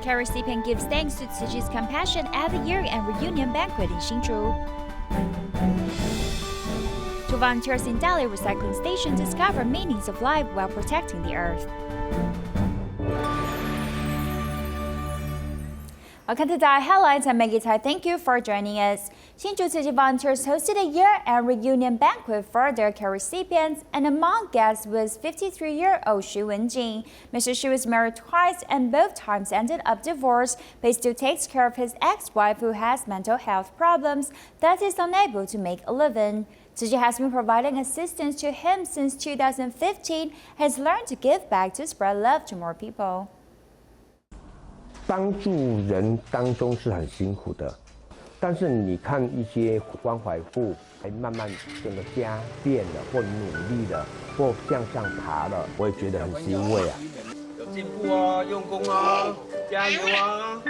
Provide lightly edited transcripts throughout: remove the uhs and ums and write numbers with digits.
care recipient gives thanks to Tzu Chi's compassion at the year-end reunion banquet in Hsinchu. Two volunteers in Delhi recycling station discover meanings of life while protecting the earth. Welcome to Dai Headlines. I'm Maggie Tai. Thank you for joining us. Hsinchu Tzu Chi volunteers hosted a year-end reunion banquet for their care recipients, and among guests was 53-year-old Xu Wenjing. Mr. Xu was married twice and both times ended up divorced, but he still takes care of his ex-wife who has mental health problems that is unable to make a living. Tzu Chi has been providing assistance to him since 2015 and has learned to give back to spread love to more people. 帮助人当中是很辛苦的，但是你看一些关怀户，还慢慢整个家变了，或努力了，或向上爬了，我也觉得很欣慰啊。有进步哦，用功哦，加油哦！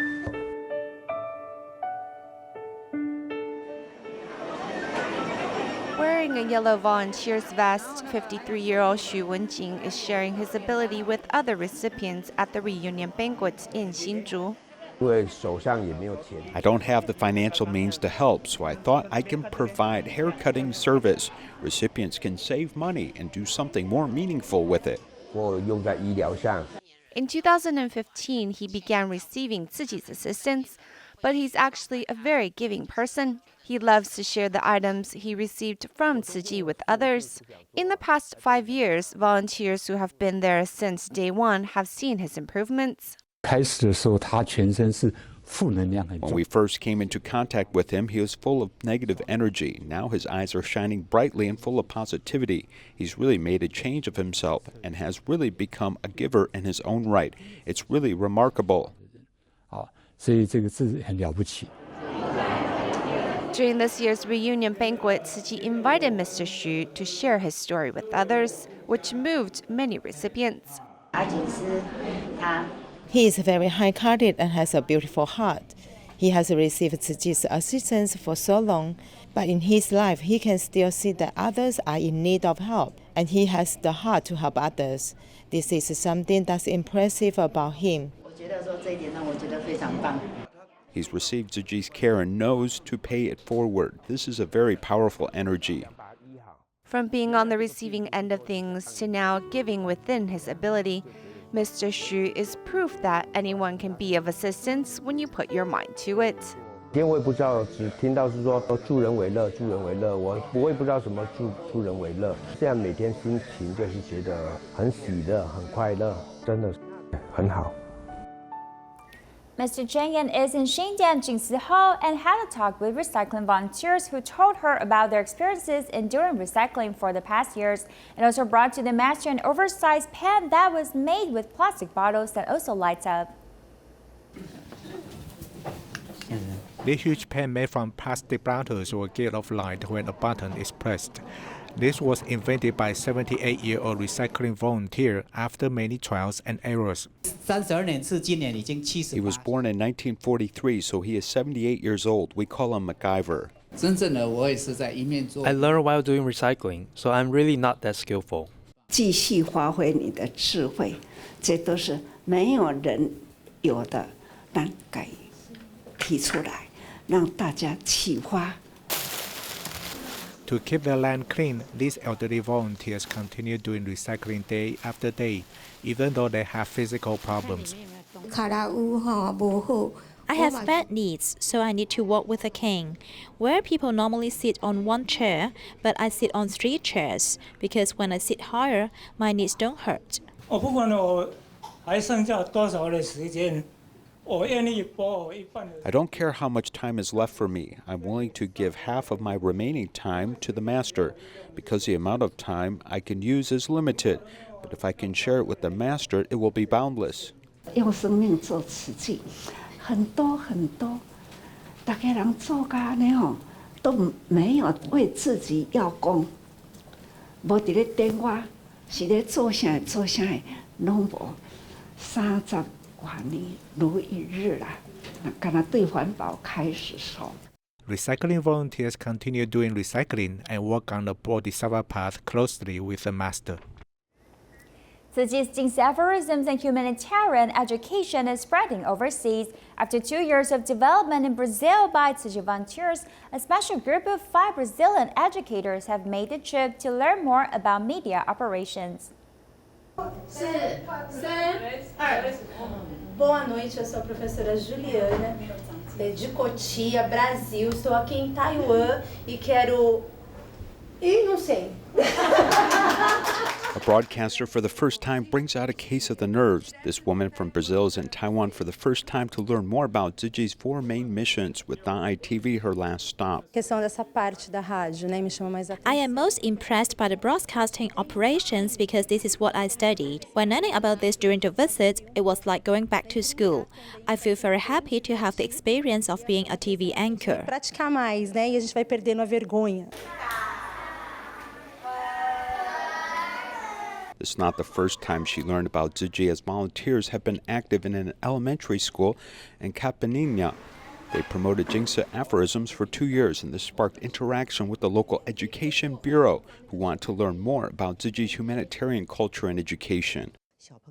Wearing a yellow volunteer's vest, 53-year-old Xu Wenjing is sharing his ability with other recipients at the reunion banquet in Hsinchu. I don't have the financial means to help, so I thought I can provide haircutting service. Recipients can save money and do something more meaningful with it. In 2015, he began receiving Tzu Chi's assistance, but he's actually a very giving person. He loves to share the items he received from Tzu Chi with others. In the past 5 years, volunteers who have been there since day one have seen his improvements. When we first came into contact with him, he was full of negative energy. Now his eyes are shining brightly and full of positivity. He's really made a change of himself and has really become a giver in his own right. It's really remarkable. During this year's reunion banquet, Tzu Chi invited Mr. Xu to share his story with others, which moved many recipients. He is very high-hearted and has a beautiful heart. He has received Tzu Chi's assistance for so long, but in his life he can still see that others are in need of help, and he has the heart to help others. This is something that's impressive about him. He's received Tzu Chi's care and knows to pay it forward. This is a very powerful energy. From being on the receiving end of things to now giving within his ability, Mr. Xu is proof that anyone can be of assistance when you put your mind to it. 我也不知道，只听到是说助人为乐，助人为乐。我也不知道什么助人为乐。现在每天心情就是觉得很喜乐、很快乐，真的很好。 Mr. Zhang Yan is in Xindian Jingsi Hall and had a talk with recycling volunteers who told her about their experiences in doing recycling for the past years, and also brought to the master an oversized pan that was made with plastic bottles that also lights up. This huge pan made from plastic bottles will give off light when a button is pressed. This was invented by a 78-year-old recycling volunteer after many trials and errors. He was born in 1943, so he is 78 years old. We call him MacGyver. I learned while doing recycling, so I'm really not that skillful. 继续发挥你的智慧，这都是没有人有的，但该提出来，让大家启发。 To keep the land clean, these elderly volunteers continue doing recycling day after day, even though they have physical problems. I have bad knees, so I need to walk with a cane. Where people normally sit on one chair, but I sit on 3 chairs, because when I sit higher, my knees don't hurt. I don't care how much time is left for me. I'm willing to give half of my remaining time to the master, because the amount of time I can use is limited. But if I can share it with the master, it will be boundless. 用生命做慈济，很多，大家人做噶呢吼，都没有为自己要功，无伫咧电话，是咧做啥，拢无30。 Recycling volunteers continue doing recycling and work on the Bodhisattva path closely with the master. Tzu Tzu Chi's aphorisms and humanitarian education is spreading overseas. After 2 years of development in Brazil by Tzu Chi volunteers, a special group of 5 Brazilian educators have made the trip to learn more about media operations. Boa noite, eu sou a professora Juliana, de Cotia, Brasil. Estou aqui em Taiwan e quero... não sei. A broadcaster for the first time brings out a case of the nerves. This woman from Brazil is in Taiwan for the first time to learn more about Tzu Chi's 4 main missions, with TV her last stop. I am most impressed by the broadcasting operations because this is what I studied. When learning about this during the visit, it was like going back to school. I feel very happy to have the experience of being a TV anchor. Praticar mais, né? E a gente vai perdendo a vergonha. It's not the first time she learned about Tzu Chi, as volunteers have been active in an elementary school in Capininha. They promoted Jingsa aphorisms for 2 years, and this sparked interaction with the local education bureau, who want to learn more about Tzu Chi's humanitarian culture and education.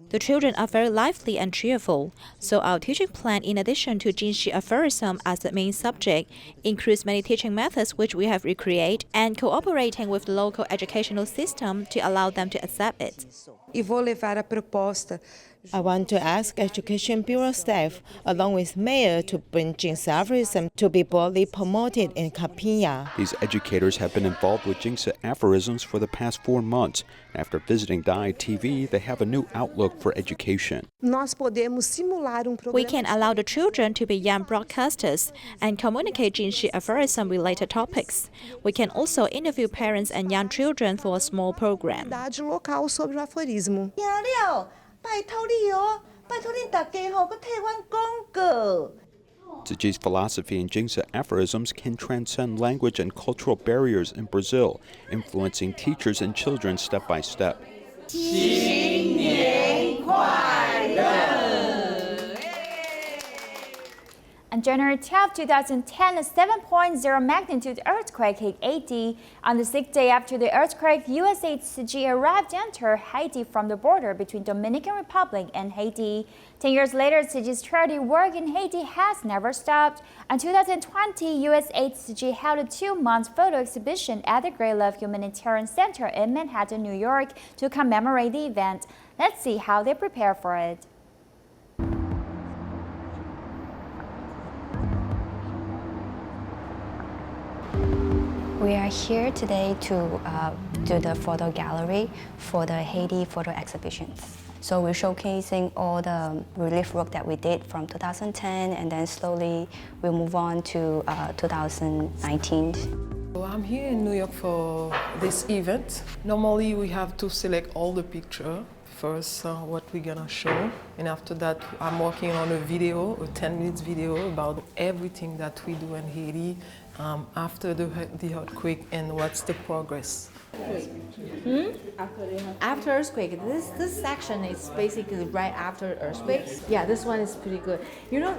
The children are very lively and cheerful, so our teaching plan, in addition to Jingshi aphorism as the main subject, includes many teaching methods which we have recreated and cooperating with the local educational system to allow them to accept it. I want to ask Education Bureau staff, along with Mayor, to bring Jingsa aphorism to be broadly promoted in Capininha. These educators have been involved with Jingsa aphorisms for the past 4 months. After visiting TV, they have a new outlook for education. We can allow the children to be young broadcasters and communicate Jingshi aphorism-related topics. We can also interview parents and young children for a small program. Tzu Chi's philosophy and Jingsa aphorisms can transcend language and cultural barriers in Brazil, influencing teachers and children step by step. On January 12, 2010, a 7.0 magnitude earthquake hit Haiti. On the 6th day after the earthquake, U.S. aid Tzu Chi arrived to enter Haiti from the border between Dominican Republic and Haiti. 10 years later, Tzu Chi's charity work in Haiti has never stopped. In 2020, U.S. aid Tzu Chi held a 2-month photo exhibition at the Great Love Humanitarian Center in Manhattan, New York, to commemorate the event. Let's see how they prepare for it. We are here today to do the photo gallery for the Haiti photo exhibitions. So we're showcasing all the relief work that we did from 2010, and then slowly we'll move on to 2019. So I'm here in New York for this event. Normally we have to select all the pictures. First, what we're gonna show, and after that I'm working on a video, a 10-minute video about everything that we do in Haiti after the earthquake and what's the progress. After earthquake, this section is basically right after earthquake. Yeah, this one is pretty good. You know,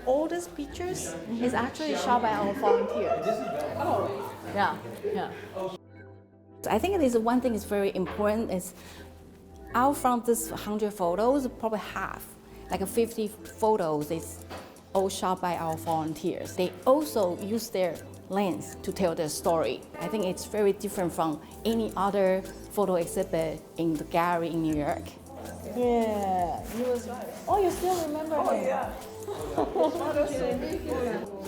all these pictures is actually shot by our volunteers. Oh, yeah. I think there's one thing is very important is out from this 100 photos, probably half, like 50 photos is all shot by our volunteers. They also use their lens to tell their story. I think it's very different from any other photo exhibit in the gallery in New York. Yeah, he was right. Oh, you still remember him? Yeah.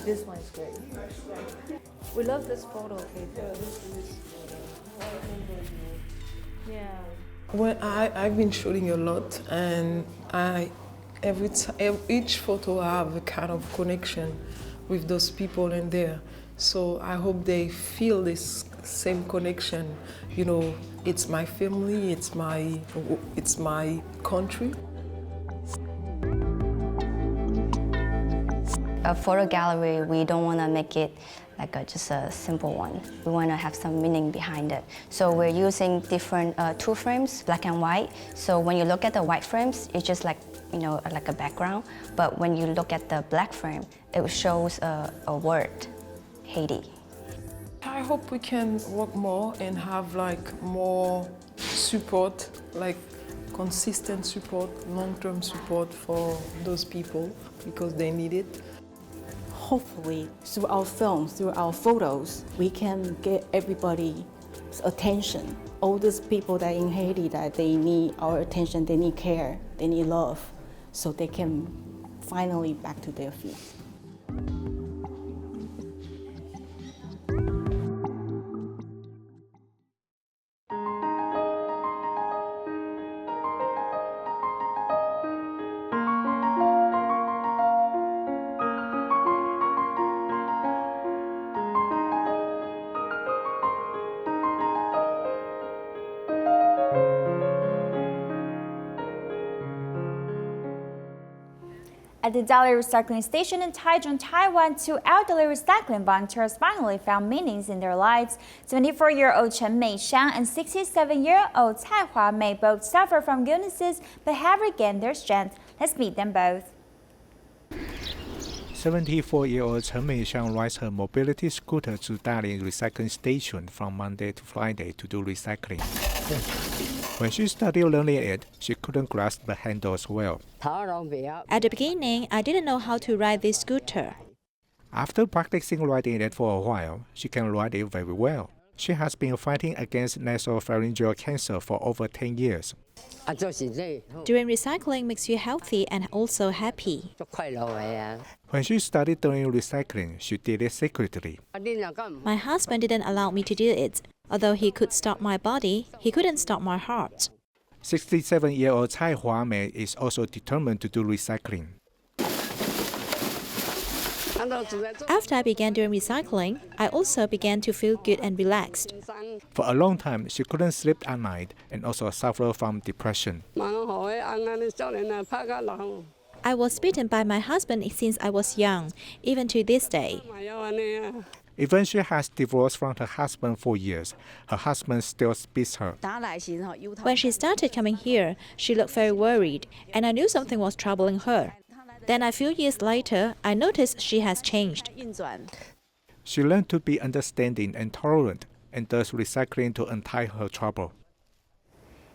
This one is great. We love this photo. Okay. Yeah. Well, I've been shooting a lot, and each photo I have a kind of connection with those people in there. So I hope they feel this same connection. You know, it's my family, it's my country. A photo gallery, we don't want to make it like just a simple one. We want to have some meaning behind it. So we're using different two frames, black and white. So when you look at the white frames, it's just like, you know, like a background. But when you look at the black frame, it shows a word, Haiti. I hope we can work more and have like more support, like consistent support, long-term support for those people because they need it. Hopefully, through our films, through our photos, we can get everybody's attention. All these people that in Haiti that they need our attention, they need care, they need love, so they can finally back to their feet. At the Daily Recycling Station in Taichung, Taiwan, 2 elderly recycling volunteers finally found meanings in their lives. 74-year-old Chen Meishang and 67-year-old Cai Hua-mei both suffer from illnesses but have regained their strength. Let's meet them both. 74-year-old Chen Meishang rides her mobility scooter to Dali Recycling Station from Monday to Friday to do recycling. When she started learning it, she couldn't grasp the handles well. At the beginning, I didn't know how to ride this scooter. After practicing riding it for a while, she can ride it very well. She has been fighting against nasopharyngeal cancer for over 10 years. Doing recycling makes you healthy and also happy. When she started doing recycling, she did it secretly. My husband didn't allow me to do it. Although he could stop my body, he couldn't stop my heart. 67-year-old Cai Hua-mei is also determined to do recycling. After I began doing recycling, I also began to feel good and relaxed. For a long time, she couldn't sleep at night and also suffered from depression. I was beaten by my husband since I was young, even to this day. Even she has divorced from her husband for years, her husband still beats her. When she started coming here, she looked very worried, and I knew something was troubling her. Then a few years later, I noticed she has changed. She learned to be understanding and tolerant, and does recycling to untie her trouble.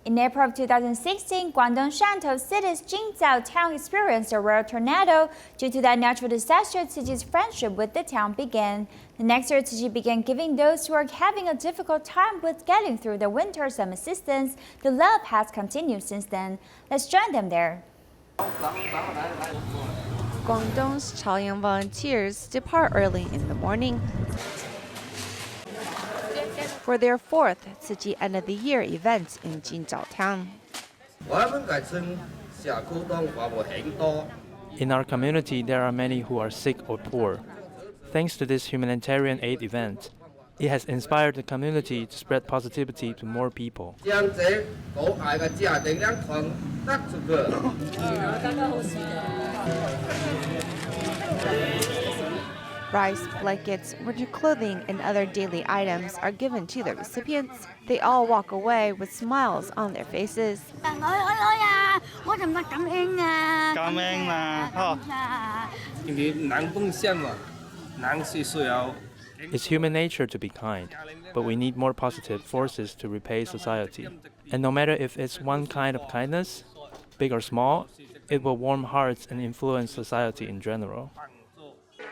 In April of 2016, Guangdong Shantou City's Jingzhou town experienced a rare tornado. Due to that natural disaster, Tzu Chi's friendship with the town began. The next year, Tzu Chi began giving those who are having a difficult time with getting through the winter some assistance. The love has continued since then. Let's join them there. Guangdong's Chaoyang volunteers depart early in the morning for their 4th Tzu Chi End of the Year event in Jingzhou town. In our community, there are many who are sick or poor. Thanks to this humanitarian aid event, it has inspired the community to spread positivity to more people. Rice, blankets, winter clothing, and other daily items are given to the recipients. They all walk away with smiles on their faces. It's human nature to be kind, but we need more positive forces to repay society. And no matter if it's one kind of kindness, big or small, it will warm hearts and influence society in general.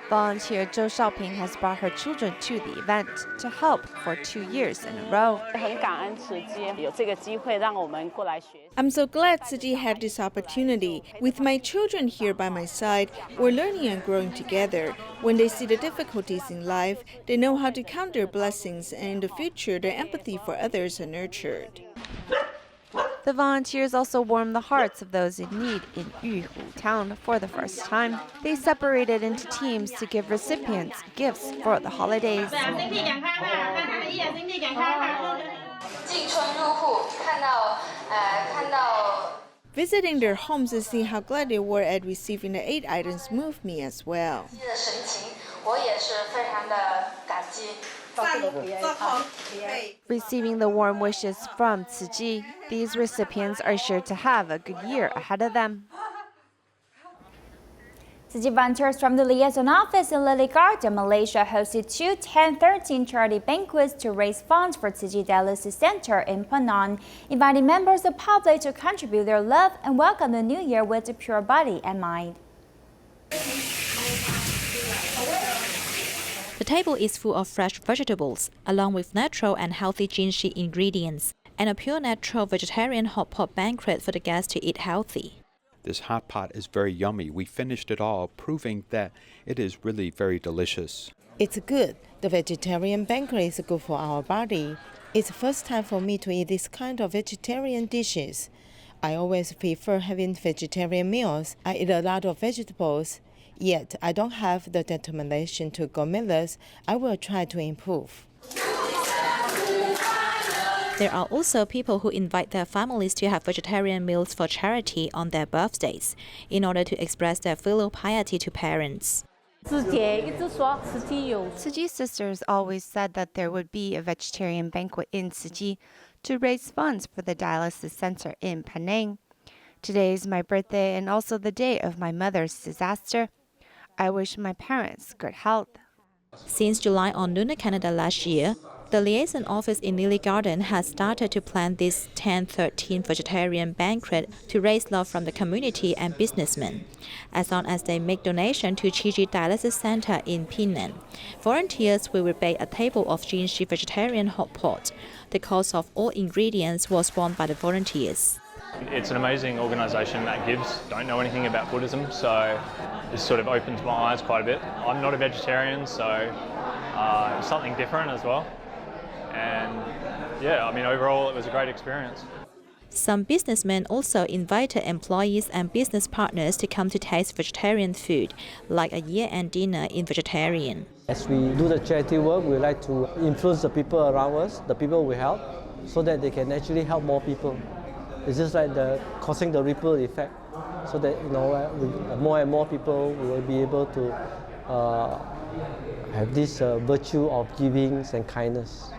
Volunteer Zhou Shaoping has brought her children to the event to help for 2 years in a row. I'm so glad Tzu Chi had this opportunity. With my children here by my side, we're learning and growing together. When they see the difficulties in life, they know how to count their blessings, and in the future, their empathy for others are nurtured. The volunteers also warmed the hearts of those in need in Yuhu town for the first time. They separated into teams to give recipients gifts for the holidays. Visiting their homes and seeing how glad they were at receiving the aid items moved me as well. Receiving the warm wishes from Tzu Chi, these recipients are sure to have a good year ahead of them. Tzu Chi volunteers from the liaison office in Lily Garden, Malaysia hosted two 10-13 charity banquets to raise funds for Tzu Chi Dialysis Center in Penang, inviting members of the public to contribute their love and welcome the new year with a pure body and mind. The table is full of fresh vegetables, along with natural and healthy Tzu Chi ingredients, and a pure natural vegetarian hot pot banquet for the guests to eat healthy. This hot pot is very yummy. We finished it all, proving that it is really very delicious. It's good. The vegetarian banquet is good for our body. It's the first time for me to eat this kind of vegetarian dishes. I always prefer having vegetarian meals. I eat a lot of vegetables, yet I don't have the determination to go meatless. I will try to improve. There are also people who invite their families to have vegetarian meals for charity on their birthdays, in order to express their filial piety to parents. Tzu Chi's sisters always said that there would be a vegetarian banquet in Tzu Chi to raise funds for the dialysis center in Penang. Today is my birthday and also the day of my mother's disaster. I wish my parents good health. Since July on Lunar Canada last year, the liaison office in Lily Garden has started to plan this 10-13 vegetarian banquet to raise love from the community and businessmen. As long as they make donation to Tzu Chi Dialysis Center in Penang, volunteers will bake a table of Tzu Chi vegetarian hot pot. The cost of all ingredients was borne by the volunteers. It's an amazing organisation that gives. Don't know anything about Buddhism, so this sort of opens my eyes quite a bit. I'm not a vegetarian, so it's something different as well. And yeah, I mean, overall it was a great experience. Some businessmen also invited employees and business partners to come to taste vegetarian food, like a year-end dinner in vegetarian. As we do the charity work, we like to influence the people around us, the people we help, so that they can actually help more people. It's just like causing the ripple effect, so that more and more people will be able to have this virtue of giving and kindness.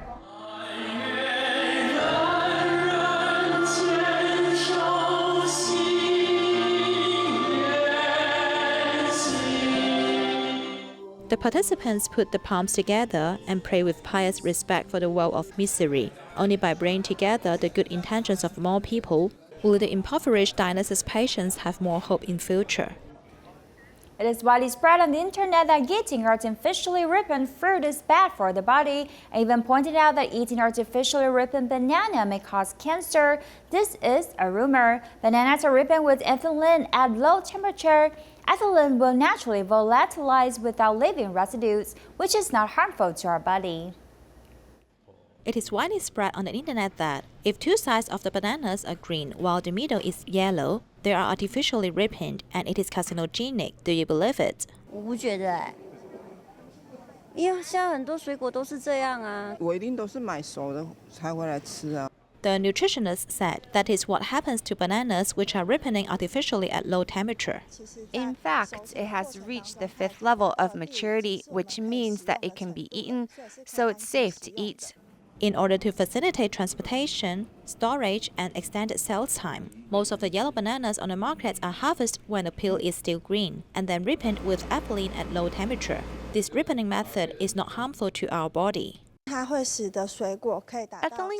The participants put the palms together and pray with pious respect for the world of misery. Only by bringing together the good intentions of more people will the impoverished dialysis patients have more hope in future. It is widely spread on the internet that eating artificially ripened fruit is bad for the body. I even pointed out that eating artificially ripened banana may cause cancer. This is a rumor. Bananas are ripened with ethylene at low temperature. Ethylene will naturally volatilize without leaving residues, which is not harmful to our body. It is widely spread on the internet that if two sides of the bananas are green while the middle is yellow, they are artificially ripened and it is carcinogenic. Do you believe it? 我不觉得因为现在很多水果都是这样啊。我一定都是买熟的才回来吃啊。 The nutritionist said that is what happens to bananas which are ripening artificially at low temperature. In fact, it has reached the 5th level of maturity, which means that it can be eaten, so it's safe to eat. In order to facilitate transportation, storage, and extended sales time, most of the yellow bananas on the markets are harvested when the peel is still green and then ripened with ethylene at low temperature. This ripening method is not harmful to our body. Ethylene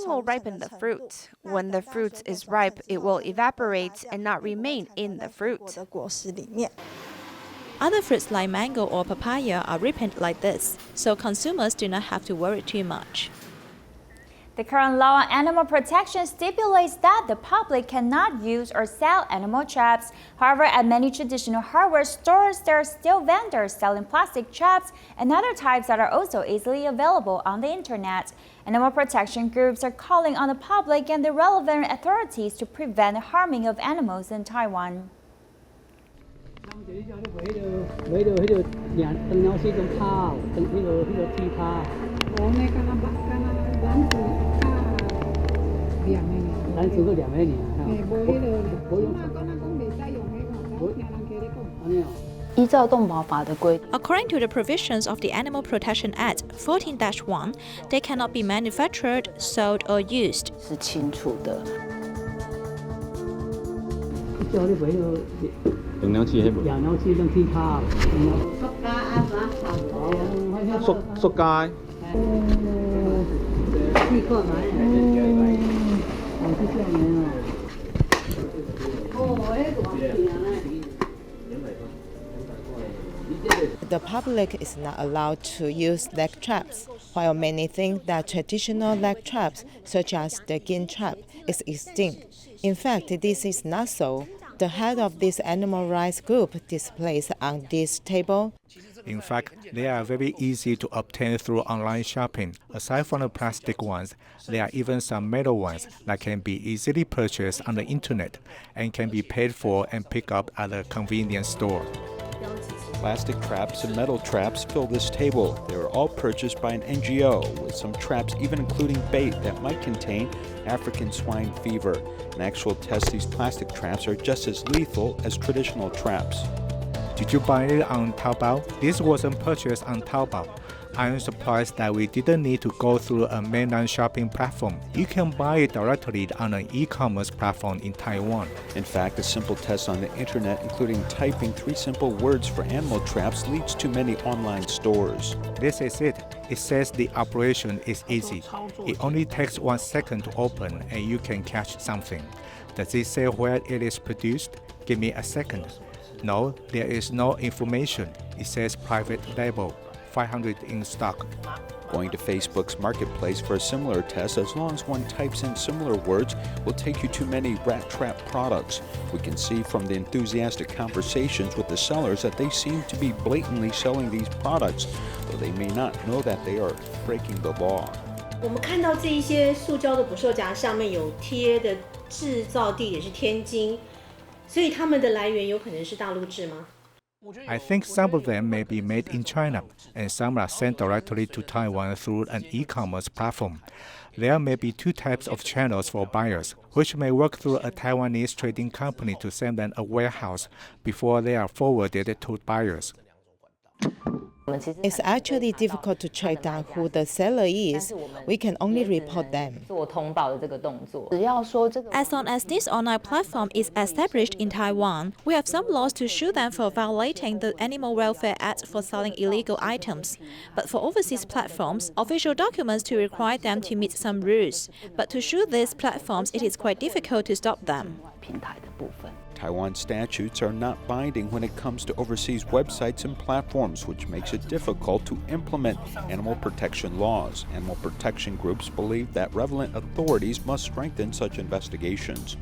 will ripen the fruit. When the fruit is ripe, it will evaporate and not remain in the fruit. Other fruits like mango or papaya are ripened like this, so consumers do not have to worry too much. The current law on animal protection stipulates that the public cannot use or sell animal traps. However, at many traditional hardware stores, there are still vendors selling plastic traps and other types that are also easily available on the internet. Animal protection groups are calling on the public and the relevant authorities to prevent the harming of animals in Taiwan. According to the provisions of the Animal Protection Act 14-1, they cannot be manufactured, sold, or used. 用兩次係冇。兩次兩次卡。塑膠。試過買。我知上面啊。The public is not allowed to use leg traps, while many think that traditional leg traps, such as the gin trap, is extinct. In fact, this is not so. The head of this animal rights group displays on this table. In fact, they are very easy to obtain through online shopping. Aside from the plastic ones, there are even some metal ones that can be easily purchased on the internet and can be paid for and picked up at a convenience store. Plastic traps and metal traps fill this table. They are all purchased by an NGO, with some traps even including bait that might contain African swine fever. An actual test, these plastic traps are just as lethal as traditional traps. Did you buy it on Taobao? This wasn't purchased on Taobao. I'm surprised that we didn't need to go through a mainland shopping platform. You can buy it directly on an e-commerce platform in Taiwan. In fact, a simple test on the internet, including typing 3 simple words for animal traps, leads to many online stores. This is it. It says the operation is easy. It only takes 1 second to open and you can catch something. Does it say where it is produced? Give me a second. No, there is no information. It says private label. 500 in stock. Going to Facebook's marketplace for a similar test, as long as one types in similar words, will take you to many rat trap products. We can see from the enthusiastic conversations with the sellers that they seem to be blatantly selling these products, though they may not know that they are breaking the law. 我们看到这一些塑胶的捕兽夹上面有贴的制造地点是天津，所以它们的来源有可能是大陆制吗？ I think some of them may be made in China, and some are sent directly to Taiwan through an e-commerce platform. There may be 2 types of channels for buyers, which may work through a Taiwanese trading company to send them a warehouse before they are forwarded to buyers. It's actually difficult to track down who the seller is. We can only report them. As long as this online platform is established in Taiwan, we have some laws to sue them for violating the Animal Welfare Act for selling illegal items. But for overseas platforms, official documents to require them to meet some rules. But to sue these platforms, it is quite difficult to stop them. Taiwan statutes are not binding when it comes to overseas websites and platforms, which makes it difficult to implement animal protection laws. Animal protection groups believe that relevant authorities must strengthen such investigations.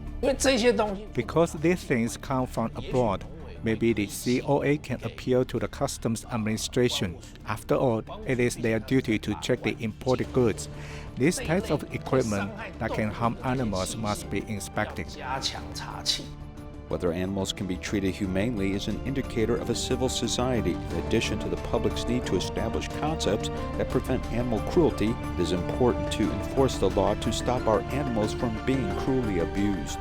Because these things come from abroad, maybe the COA can appeal to the Customs Administration. After all, it is their duty to check the imported goods. These types of equipment that can harm animals must be inspected. Whether animals can be treated humanely is an indicator of a civil society. In addition to the public's need to establish concepts that prevent animal cruelty, it is important to enforce the law to stop our animals from being cruelly abused.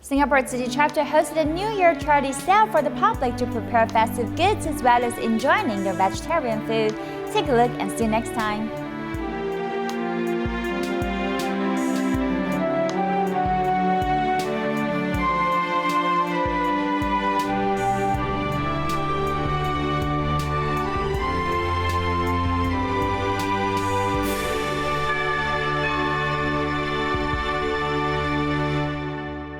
Singapore Tzu Chi chapter hosted a New Year charity sale for the public to prepare festive goods as well as enjoying their vegetarian food. Take a look and see you next time.